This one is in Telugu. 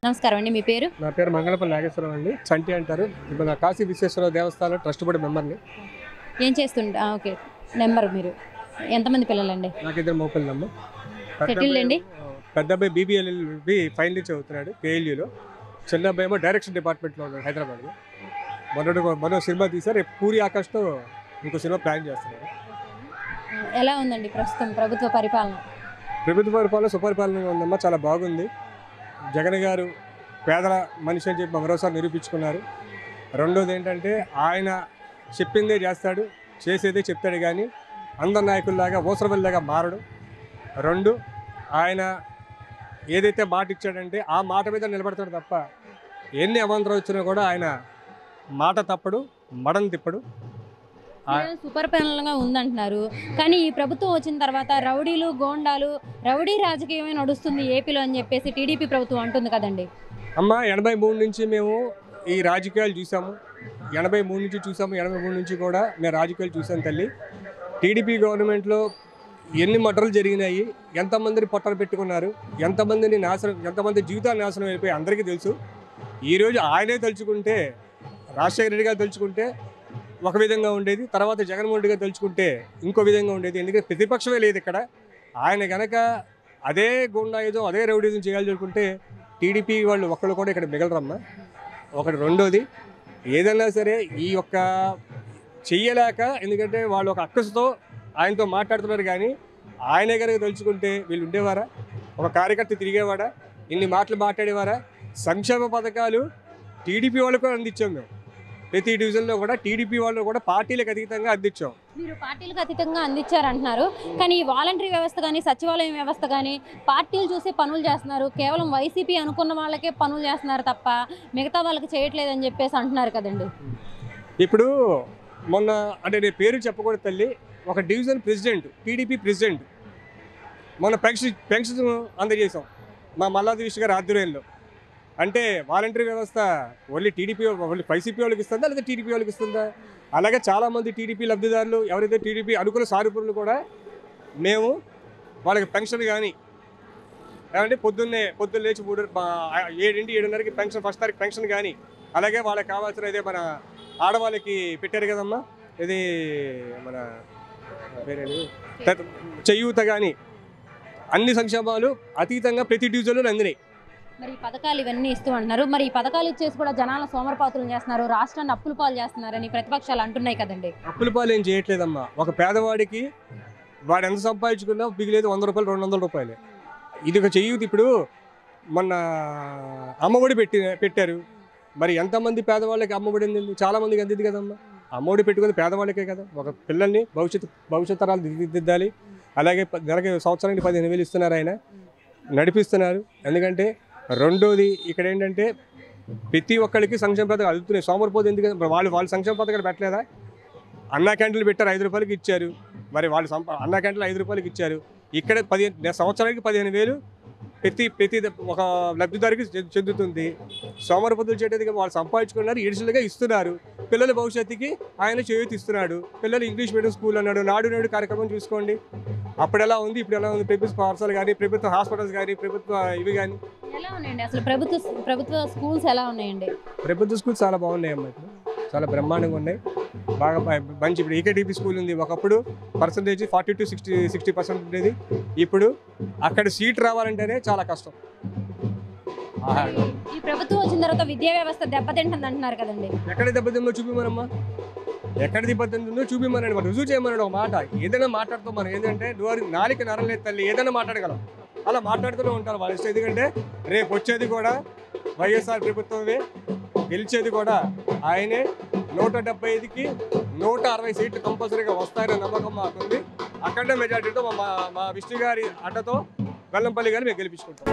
నమస్కారం అండి. మీ పేరు? నా పేరు మంగళపల్లి నాగేశ్వరరావు అండి. చంటి అంటారు. ఇప్పుడు నా కాశీ విశ్వేశ్వర దేవస్థానం ట్రస్ట్ బోర్డు మెంబర్ని. ఏం చేస్తుంటా? ఓకే, నెంబర్ మీరు. ఎంతమంది పిల్లలండి? నాకు ఇద్దరు మోపిల్లమ్మ. సెటిల్డ్ అండి. పెద్ద అబ్బాయి బీబీఎల్ఎల్బి ఫైనల్ ఇయర్ చదువుతున్నాడు కేఎల్యూలో. చిన్న అబ్బాయి ఏమో డైరెక్షన్ డిపార్ట్మెంట్లో ఉన్నాడు హైదరాబాద్లో. మరో సినిమా తీశారు. రేపు పూరి ఆకాష్తో ఇంకో సినిమా ప్లాన్ చేస్తున్నారు. ఎలా ఉందండి ప్రస్తుతం ప్రభుత్వ పరిపాలన? ప్రభుత్వ పరిపాలన సుపరిపాలనగా ఉందమ్మా, చాలా బాగుంది. జగన్ గారు పేదల మనిషి అని చెప్పి మరోసారి నిరూపించుకున్నారు. రెండోది ఏంటంటే ఆయన చెప్పిందే చేస్తాడు, చేసేదే చెప్తాడు, కానీ అందరు నాయకుల్లాగా ఓసరవల్లిలాగా మారడు. రెండు, ఆయన ఏదైతే మాట ఇచ్చాడంటే ఆ మాట మీద నిలబడతాడు తప్ప ఎన్ని అవాంతరం వచ్చినా కూడా ఆయన మాట తప్పడు, మడం తిప్పడు. సుపరిపాలనగా ఉందంటున్నారు, కానీ ఈ ప్రభుత్వం వచ్చిన తర్వాత రౌడీలు గోండాలు రౌడీ రాజకీయమే నడుస్తుంది ఏపీలో అని చెప్పేసి టీడీపీ ప్రభుత్వం అంటుంది కదండి. అమ్మ 83 నుంచి మేము ఈ రాజకీయాలు చూసాము. 83 నుంచి కూడా మేము రాజకీయాలు చూసాం తల్లి. టీడీపీ గవర్నమెంట్లో ఎన్ని మటర్లు జరిగినాయి, ఎంతమందిని పొట్టలు పెట్టుకున్నారు, ఎంతమంది జీవితాలు నాశనం అయిపోయి అందరికీ తెలుసు. ఈరోజు ఆయనే తలుచుకుంటే, రాజశేఖర రెడ్డి గారు తలుచుకుంటే ఒక విధంగా ఉండేది, తర్వాత జగన్మోహన్ రెడ్డి గారు తలుచుకుంటే ఇంకో విధంగా ఉండేది. ఎందుకంటే ప్రతిపక్షమే లేదు ఇక్కడ. ఆయన కనుక అదే గుండాయుధం అదే రౌడీజం చేయాలి అనుకుంటే టీడీపీ వాళ్ళు ఒక్కళ్ళు కూడా ఇక్కడ మిగలరమ్మా. ఒకటి. రెండోది, ఏదైనా సరే ఈ యొక్క చెయ్యలేక, ఎందుకంటే వాళ్ళు ఒక అక్కసుతో ఆయనతో మాట్లాడుతున్నారు, కానీ ఆయనే కనుక తలుచుకుంటే వీళ్ళు ఉండేవారా? ఒక కార్యకర్త తిరిగేవాడా? ఇన్ని మాటలు మాట్లాడేవారా? సంక్షేమ పథకాలు టీడీపీ వాళ్ళకు అందించాం మేము. ప్రతి డివిజన్లో కూడా టీడీపీ వాళ్ళు కూడా పార్టీలకు అతీతంగా అందించాం. మీరు పార్టీలకు అతీతంగా అందించారంటున్నారు, కానీ ఈ వాలంటరీ వ్యవస్థ కానీ సచివాలయం వ్యవస్థ కానీ పార్టీలు చూసే పనులు చేస్తున్నారు. కేవలం వైసీపీ అనుకున్న వాళ్ళకే పనులు చేస్తున్నారు తప్ప మిగతా వాళ్ళకి చేయట్లేదని చెప్పేసి అంటున్నారు కదండి. ఇప్పుడు మొన్న అంటే నేను పేరు చెప్పకూడదు తల్లి, ఒక డివిజన్ ప్రెసిడెంట్, టీడీపీ ప్రెసిడెంట్ మొన్న పెన్షన్ అందజేసాం మా మల్లాది విష్ణు గారి ఆధ్వర్యంలో. అంటే వాలంటరీ వ్యవస్థ ఓన్లీ వైసీపీ వాళ్ళకి ఇస్తుందా లేదా టీడీపీ వాళ్ళకి ఇస్తుందా? అలాగే చాలామంది టీడీపీ లబ్ధిదారులు ఎవరైతే టీడీపీ అనుకున్న సానుపూర్లు కూడా మేము వాళ్ళకి పెన్షన్ కానీ, ఏమంటే పొద్దున్న లేచి 7-7:30కి పెన్షన్, ఫస్ట్ తారీఖు పెన్షన్ కానీ, అలాగే వాళ్ళకి కావాల్సిన ఇదే మన ఆడవాళ్ళకి పెట్టారు కదమ్మా, ఇది మన పేరేది చేయూత కానీ, అన్ని సంక్షేమాలు అతీతంగా ప్రతి డివిజన్లో అందినాయి. మరి ఈ పథకాలు ఇవన్నీ ఇస్తూ అంటున్నారు, మరి ఈ పథకాలు ఇచ్చేసి కూడా జనాల సోమరపాతులు చేస్తున్నారు, రాష్ట్రాన్ని అప్పుల పాలు చేస్తున్నారని ప్రతిపక్షాలు అంటున్నాయి కదండి. అప్పుల పాలు ఏం చేయట్లేదమ్మా. ఒక పేదవాడికి వాడు ఎంత సంపాదించుకున్నా మిగిలేదు 100 రూపాయలు 200 రూపాయలే. ఇది ఒక చెయ్యూత. ఇప్పుడు మొన్న అమ్మఒడి పెట్టారు. మరి ఎంతమంది పేదవాళ్ళకి అమ్మఒడి అందింది? చాలామందికి అందింది కదమ్మా. అమ్మఒడి పెట్టుకుని పేదవాళ్ళకే కదా. ఒక పిల్లల్ని భవిష్యత్ తరాలు దిద్దాలి. అలాగే నెలకి సంవత్సరానికి 15,000 ఇస్తున్నారు, ఆయన నడిపిస్తున్నారు. ఎందుకంటే రెండోది ఇక్కడ ఏంటంటే ప్రతి ఒక్కరికి సంక్షేమ పథకాలు అందుతున్నాయి. సోమరిపోతే ఎందుకంటే వాళ్ళు సంక్షేమ పథకాలు పెట్టలేదా? అన్నా క్యాంటీన్లు పెట్టారు, 5 రూపాయలకి ఇచ్చారు. మరి వాళ్ళు అన్నా క్యాంటీన్లు 5 రూపాయలకి ఇచ్చారు. ఇక్కడ సంవత్సరానికి 15,000 ప్రతి ఒక లబ్ధిదారికి చెందుతుంది. సోమరిపోతులు చేయడానికి వాళ్ళు సంపాదించుకున్నారు, ఎడిషనల్గా ఇస్తున్నారు. పిల్లల భవిష్యత్తుకి ఆయన చేయూత ఇస్తున్నాడు. పిల్లలు ఇంగ్లీష్ మీడియం స్కూల్ అన్నాడు, నాడు కార్యక్రమం చూసుకోండి. అప్పుడు ఎలా ఉంది, ఇప్పుడు ఎలా ఉంది? ప్రభుత్వ పాఠశాలలు కానీ, ప్రభుత్వ హాస్పిటల్స్ కానీ, ప్రభుత్వ ఇవి కానీ ఎలా ఉన్నాయండి? అసలు ప్రభుత్వ స్కూల్స్ ఎలా ఉన్నాయండి? ప్రభుత్వ స్కూల్స్ చాలా బాగున్నాయమ్మా. ఇప్పుడు చాలా బ్రహ్మాండంగా ఉన్నాయి, బాగా మంచి. ఇప్పుడు ఈకేటీపీ స్కూల్ ఉంది. ఒకప్పుడు పర్సంటేజ్ 40 to 60% ఉండేది. ఇప్పుడు అక్కడ సీట్ రావాలంటేనే చాలా కష్టం. ఈ ప్రభుత్వం వచ్చిన తర్వాత విద్యా వ్యవస్థ దెబ్బతింటుంది అంటున్నారు కదండి. ఎక్కడ దెబ్బతిందో చూపిమనమ్మా, ఎక్కడ దెబ్బతింటుందో చూపిమనండి, మనం రుజువు చేయమన్నాడు. ఒక మాట ఏదైనా మాట్లాడుతాం మనం. ఏంటంటే నాలుక నరలేదు తల్లి, ఏదైనా మాట్లాడగలం. అలా మాట్లాడుతూనే ఉంటారు వాళ్ళ ఇష్టం. ఎందుకంటే రేపు వచ్చేది కూడా వైఎస్ఆర్ ప్రభుత్వమే, గెలిచేది కూడా ఆయనే. 175కి 160 సీట్లు కంపల్సరీగా వస్తాయనే నమ్మకం మాకుంది. అక్కడ మెజార్టీతో మా విష్ణు గారి అడ్డతో వెల్లంపల్లి గారిని మేము గెలిపించుకుంటాం.